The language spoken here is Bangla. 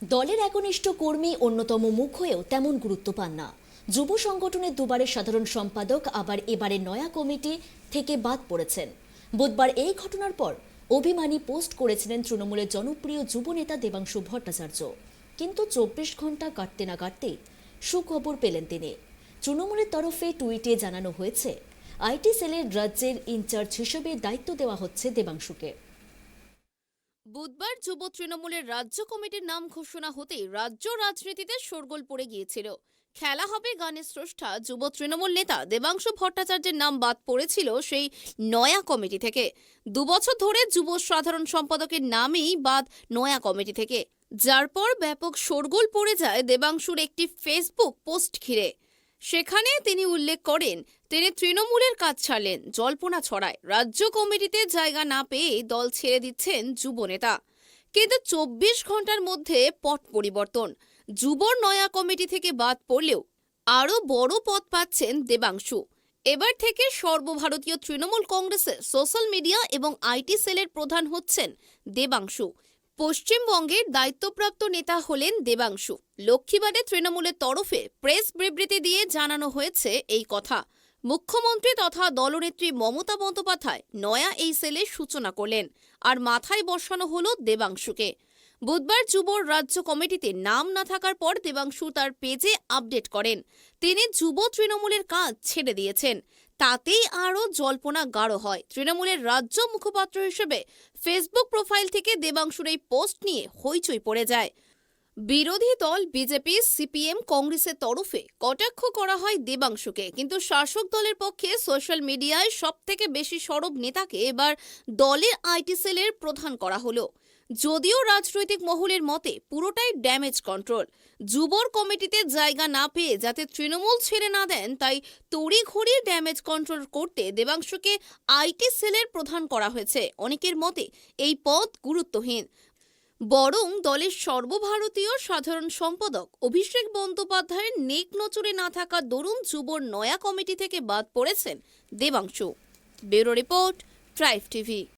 দলের একনিষ্ঠ কর্মী অন্যতম মুখ হয়েও তেমন গুরুত্ব পান না। যুব সংগঠনের দুবারের সাধারণ সম্পাদক আবার এবারে নয়া কমিটি থেকে বাদ পড়েছেন। বুধবার এই ঘটনার পর অভিমানী পোস্ট করেছিলেন তৃণমূলের জনপ্রিয় যুব নেতা দেবাংশু ভট্টাচার্য। কিন্তু 24 ঘন্টা কাটতে না কাটতেই সুখবর পেলেন তিনি। তৃণমূলের তরফে টুইটে জানানো হয়েছে, আইটি সেলের রাজ্যের ইনচার্জ হিসেবে দায়িত্ব দেওয়া হচ্ছে দেবাংশুকে। বুধবার যুব তৃণমূলের রাজ্য কমিটির নাম ঘোষণা হতেই রাজ্য রাজনীতিতে শোরগোল পড়ে গিয়েছিল। খেলা হবে গানের স্রষ্টা যুব তৃণমূল নেতা দেবাংশু ভট্টাচার্যের নাম বাদ পড়েছিল সেই নয়া কমিটি থেকে। 2 বছর ধরে যুব সাধারণ সম্পাদকের নামই বাদ নয়া কমিটি থেকে, যার পর ব্যাপক শোরগোল পড়ে যায় দেবাংশুর একটি ফেসবুক পোস্ট ঘিরে। সেখানে তিনি উল্লেখ করেন, তিনি তৃণমূলের কাজ ছাড়লেন, জল্পনা ছড়ায় রাজ্য কমিটিতে জায়গা না পেয়ে দল ছেড়ে দিচ্ছেন যুব নেতা। কিন্তু 24 ঘন্টার মধ্যে পট পরিবর্তন। যুবর নয়া কমিটি থেকে বাদ পড়লেও আরও বড় পদ পাচ্ছেন দেবাংশু। এবার থেকে সর্বভারতীয় তৃণমূল কংগ্রেসের সোশ্যাল মিডিয়া এবং আইটি সেলের প্রধান হচ্ছেন দেবাংশু। পশ্চিমবঙ্গের দায়িত্বপ্রাপ্ত নেতা হলেন দেবাংশু। লক্ষ্মীবারে তৃণমূলের তরফে প্রেস বিবৃতি দিয়ে জানানো হয়েছে এই কথা। মুখ্যমন্ত্রী তথা দলনেত্রী মমতা বন্দ্যোপাধ্যায় নয়া এই সেলের সূচনা করলেন, আর মাথায় বসানো হলো দেবাংশুকে। বুধবার যুবর রাজ্য কমিটিতে নাম না থাকার পর দেবাংশু তার পেজে আপডেট করেন, তিনি যুব তৃণমূলের কাজ ছেড়ে দিয়েছেন। তাতেই আরও জল্পনা গাঢ় হয়। তৃণমূলের রাজ্য মুখপাত্র হিসেবে ফেসবুক প্রোফাইল থেকে দেবাংশুর এই পোস্ট নিয়ে হইচই পড়ে যায়। বিরোধী দল বিজেপি, সিপিএম, কংগ্রেসের তরফে কটাক্ষ করা হয় দেবাংশুকে, কিন্তু শাসক দলের পক্ষে সোশ্যাল মিডিয়ায় সবথেকে বেশি সরব নেতাকে এবার দলের আইটি সেলের প্রধান করা হলো। যদিও রাজনৈতিক মহলের মতে পুরোটাই ড্যামেজ কন্ট্রোল। যুবর কমিটিতে জায়গা না পেয়ে যাতে তৃণমূল ছেড়ে না দেন, তাই তড়িঘড়ি ড্যামেজ কন্ট্রোল করতে দেবাংশুকে আইটি সেলের প্রধান করা হয়েছে। অনেকের মতে এই পদ গুরুত্বহীন, বরং দলের সর্বভারতীয় সাধারণ সম্পাদক অভিষেক বন্দ্যোপাধ্যায়ের নেক নজরে না থাকার দরুন যুবর নয়া কমিটি থেকে বাদ পড়েছেন Debangshu. Bureau report, Tribe TV.